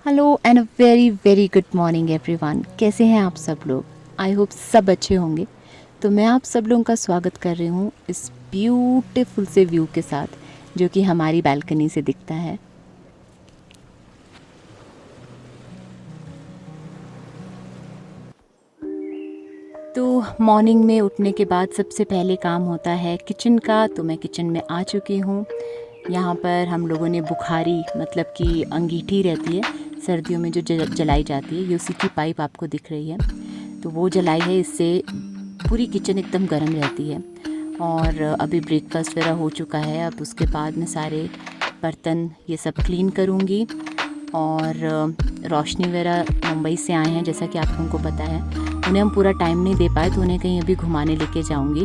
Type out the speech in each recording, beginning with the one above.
Hello and a very very good morning everyone. कैसे हैं आप सब लोग? आई होप सब अच्छे होंगे। तो मैं आप सब लोगों का स्वागत कर रही हूँ इस ब्यूटीफुल से व्यू के साथ जो कि हमारी बालकनी से दिखता है। तो मॉर्निंग में उठने के बाद सबसे पहले काम होता है किचन का। तो मैं किचन में आ चुकी हूँ। यहाँ पर हम लोगों ने बुखारी मतलब कि अंगीठी रहती है सर्दियों में जो जलाई जाती है, ये उसी की पाइप आपको दिख रही है, तो वो जलाई है। इससे पूरी किचन एकदम गर्म रहती है। और अभी ब्रेकफास्ट वगैरह हो चुका है। अब उसके बाद मैं सारे बर्तन ये सब क्लीन करूँगी। और रोशनी वगैरह मुंबई से आए हैं, जैसा कि आप लोगों को पता है। उन्हें हम पूरा टाइम नहीं दे पाए तो उन्हें कहीं अभी घुमाने लेके जाऊंगी।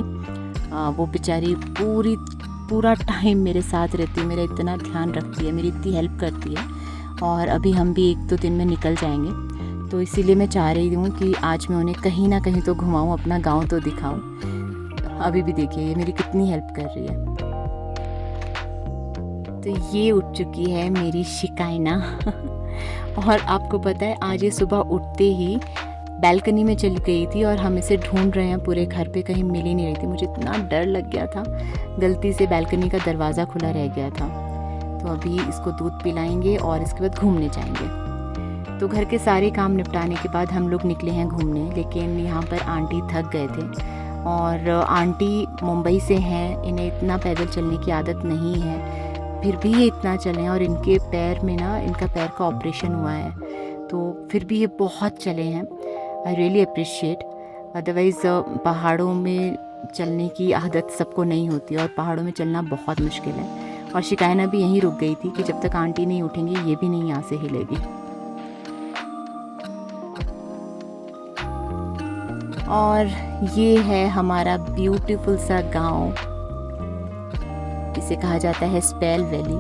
वो बेचारी पूरा टाइम मेरे साथ रहती है, मेरा इतना ध्यान रखती है, मेरी इतनी हेल्प करती है। और अभी हम भी 1-2 दिन में निकल जाएंगे, तो इसीलिए मैं चाह रही हूँ कि आज मैं उन्हें कहीं ना कहीं तो घुमाऊँ, अपना गाँव तो दिखाऊँ। अभी भी देखिए ये मेरी कितनी हेल्प कर रही है। तो ये उठ चुकी है मेरी शिकायना और आपको पता है आज ये सुबह उठते ही बालकनी में चली गई थी और हम इसे ढूंढ रहे हैं पूरे घर पे, कहीं मिल ही नहीं रही थी। मुझे इतना डर लग गया था, गलती से बालकनी का दरवाज़ा खुला रह गया था। तो अभी इसको दूध पिलाएंगे और इसके बाद घूमने जाएंगे। तो घर के सारे काम निपटाने के बाद हम लोग निकले हैं घूमने, लेकिन यहाँ पर आंटी थक गए थे। और आंटी मुंबई से हैं, इन्हें इतना पैदल चलने की आदत नहीं है, फिर भी ये इतना चले हैं। और इनके पैर में ना, इनका पैर का ऑपरेशन हुआ है, तो फिर भी ये बहुत चले हैं। I really appreciate. अदरवाइज़ पहाड़ों में चलने की आदत सबको नहीं होती और पहाड़ों में चलना बहुत मुश्किल है। और शिकायना भी यहीं रुक गई थी कि जब तक आंटी नहीं उठेंगी ये भी नहीं यहाँ से हिलेगी। और ये है हमारा ब्यूटीफुल सा गांव, इसे कहा जाता है स्पेल वैली।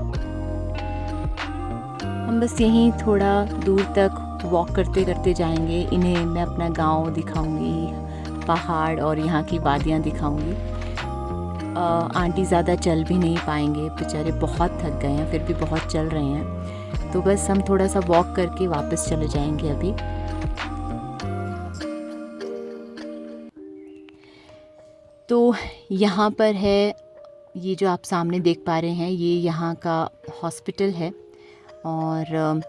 हम बस यहीं थोड़ा दूर तक वॉक करते करते जाएंगे। इन्हें मैं अपना गांव दिखाऊंगी, पहाड़ और यहाँ की वादियाँ दिखाऊंगी। आंटी ज़्यादा चल भी नहीं पाएंगे, बेचारे बहुत थक गए हैं, फिर भी बहुत चल रहे हैं। तो बस हम थोड़ा सा वॉक करके वापस चले जाएंगे अभी। तो यहाँ पर है, ये जो आप सामने देख पा रहे हैं ये यहाँ का हॉस्पिटल है। और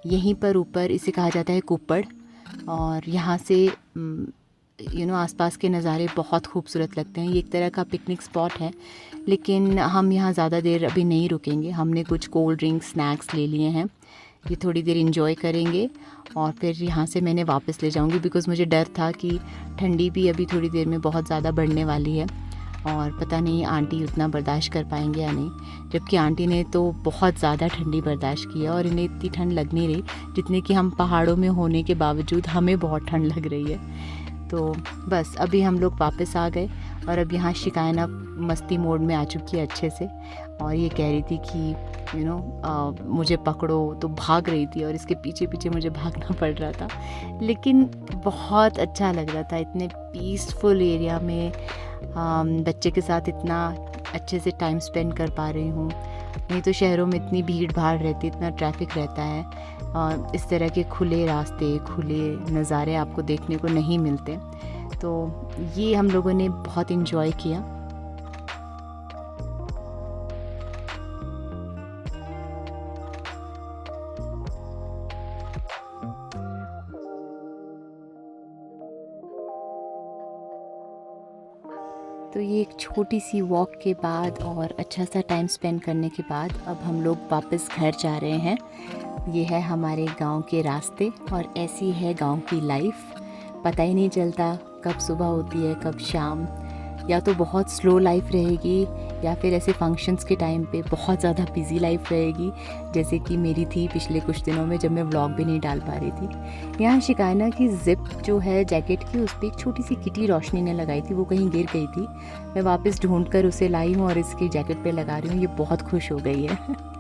यहीं पर ऊपर इसे कहा जाता है कुप्पड़। और यहाँ से आसपास के नज़ारे बहुत खूबसूरत लगते हैं। ये एक तरह का पिकनिक स्पॉट है, लेकिन हम यहाँ ज़्यादा देर अभी नहीं रुकेंगे। हमने कुछ कोल्ड ड्रिंक स्नैक्स ले लिए हैं, ये थोड़ी देर इंजॉय करेंगे और फिर यहाँ से मैंने वापस ले जाऊँगी, बिकॉज़ मुझे डर था कि ठंडी भी अभी थोड़ी देर में बहुत ज़्यादा बढ़ने वाली है और पता नहीं आंटी उतना बर्दाश्त कर पाएंगे या नहीं। जबकि आंटी ने तो बहुत ज़्यादा ठंडी बर्दाश्त की है और इन्हें इतनी ठंड लग नहीं रही जितने कि हम पहाड़ों में होने के बावजूद हमें बहुत ठंड लग रही है। तो बस अभी हम लोग वापस आ गए और अब यहाँ शिकायना मस्ती मोड में आ चुकी है अच्छे से। और ये कह रही थी कि मुझे पकड़ो, तो भाग रही थी और इसके पीछे पीछे मुझे भागना पड़ रहा था। लेकिन बहुत अच्छा लग रहा था, इतने पीसफुल एरिया में बच्चे के साथ इतना अच्छे से टाइम स्पेंड कर पा रही हूँ। नहीं तो शहरों में इतनी भीड़ भाड़ रहती, इतना ट्रैफिक रहता है, इस तरह के खुले रास्ते, खुले नज़ारे आपको देखने को नहीं मिलते। तो ये हम लोगों ने बहुत इन्जॉय किया। तो ये एक छोटी सी वॉक के बाद और अच्छा सा टाइम स्पेंड करने के बाद अब हम लोग वापस घर जा रहे हैं। ये है हमारे गांव के रास्ते और ऐसी है गांव की लाइफ। पता ही नहीं चलता कब सुबह होती है कब शाम। या तो बहुत स्लो लाइफ रहेगी या फिर ऐसे फंक्शंस के टाइम पे बहुत ज़्यादा बिजी लाइफ रहेगी, जैसे कि मेरी थी पिछले कुछ दिनों में जब मैं व्लॉग भी नहीं डाल पा रही थी। यहाँ शिकायना की ज़िप जो है जैकेट की, उस पर एक छोटी सी किटी रोशनी ने लगाई थी, वो कहीं गिर गई थी। मैं वापस ढूंढ कर उसे लाई हूँ और इसकी जैकेट पे लगा रही हूँ। ये बहुत खुश हो गई है।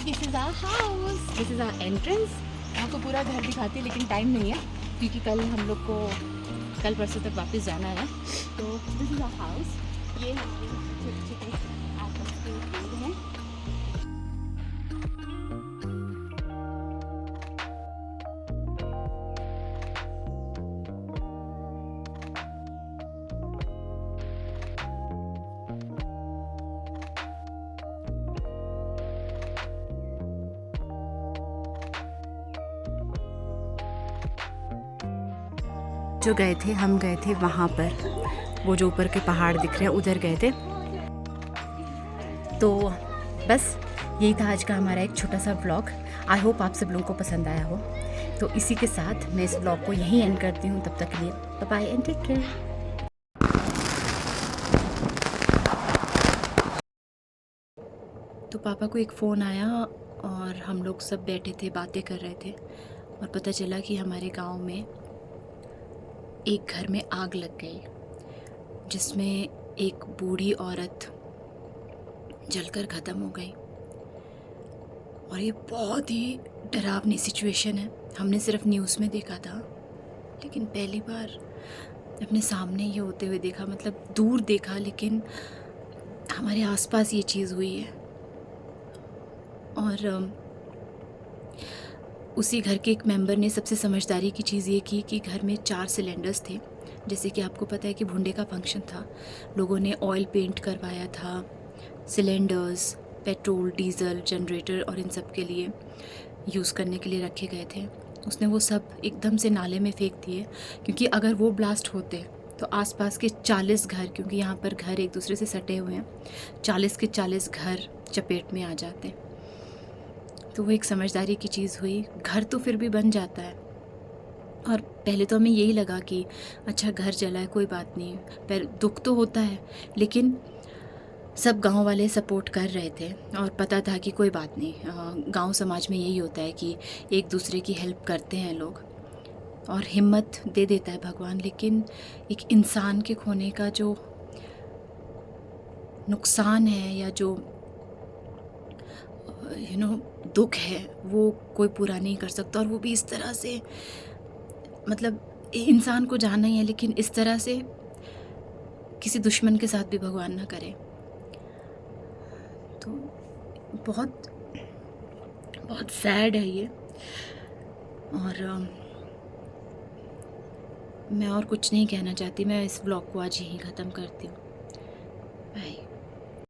This is our house, this is our entrance. आपको पूरा घर दिखाती है लेकिन टाइम नहीं है क्योंकि कल हम लोग को कल परसों तक वापस जाना है। तो दिस इज़ आवर हाउस। ये हमारे छोटे छोटे आसपास के पेड़ हैं। जो गए थे हम गए थे वहाँ पर, वो जो ऊपर के पहाड़ दिख रहे हैं उधर गए थे। तो बस यही था आज का हमारा एक छोटा सा व्लॉग। आई होप आप सब लोगों को पसंद आया हो। तो इसी के साथ मैं इस व्लॉग को यहीं एंड करती हूँ। तब तक के लिए bye bye and take care. तो पापा को एक फ़ोन आया और हम लोग सब बैठे थे, बातें कर रहे थे और पता चला कि हमारे गांव में एक घर में आग लग गई जिसमें एक बूढ़ी औरत जलकर ख़त्म हो गई। और ये बहुत ही डरावनी सिचुएशन है। हमने सिर्फ न्यूज़ में देखा था लेकिन पहली बार अपने सामने ये होते हुए देखा, मतलब दूर देखा लेकिन हमारे आसपास ये चीज़ हुई है। और उसी घर के एक मेंबर ने सबसे समझदारी की चीज़ ये की कि घर में 4 सिलेंडर्स थे। जैसे कि आपको पता है कि भुंडे का फंक्शन था, लोगों ने ऑयल पेंट करवाया था, सिलेंडर्स पेट्रोल डीज़ल जनरेटर और इन सब के लिए यूज़ करने के लिए रखे गए थे। उसने वो सब एकदम से नाले में फेंक दिए क्योंकि अगर वो ब्लास्ट होते तो आसपास के 40 घर, क्योंकि यहाँ पर घर एक दूसरे से सटे हुए हैं, 40 के 40 घर चपेट में आ जाते। तो वो एक समझदारी की चीज़ हुई। घर तो फिर भी बन जाता है। और पहले तो हमें यही लगा कि अच्छा घर जला है कोई बात नहीं, पर दुख तो होता है, लेकिन सब गांव वाले सपोर्ट कर रहे थे और पता था कि कोई बात नहीं। गांव समाज में यही होता है कि एक दूसरे की हेल्प करते हैं लोग और हिम्मत दे देता है भगवान। लेकिन एक इंसान के खोने का जो नुकसान है या जो दुख है वो कोई पूरा नहीं कर सकता। और वो भी इस तरह से, मतलब इंसान को जानना ही है लेकिन इस तरह से किसी दुश्मन के साथ भी भगवान ना करे। तो बहुत बहुत सैड है ये। और मैं और कुछ नहीं कहना चाहती। मैं इस व्लॉग को आज यहीं ख़त्म करती हूँ। बाय।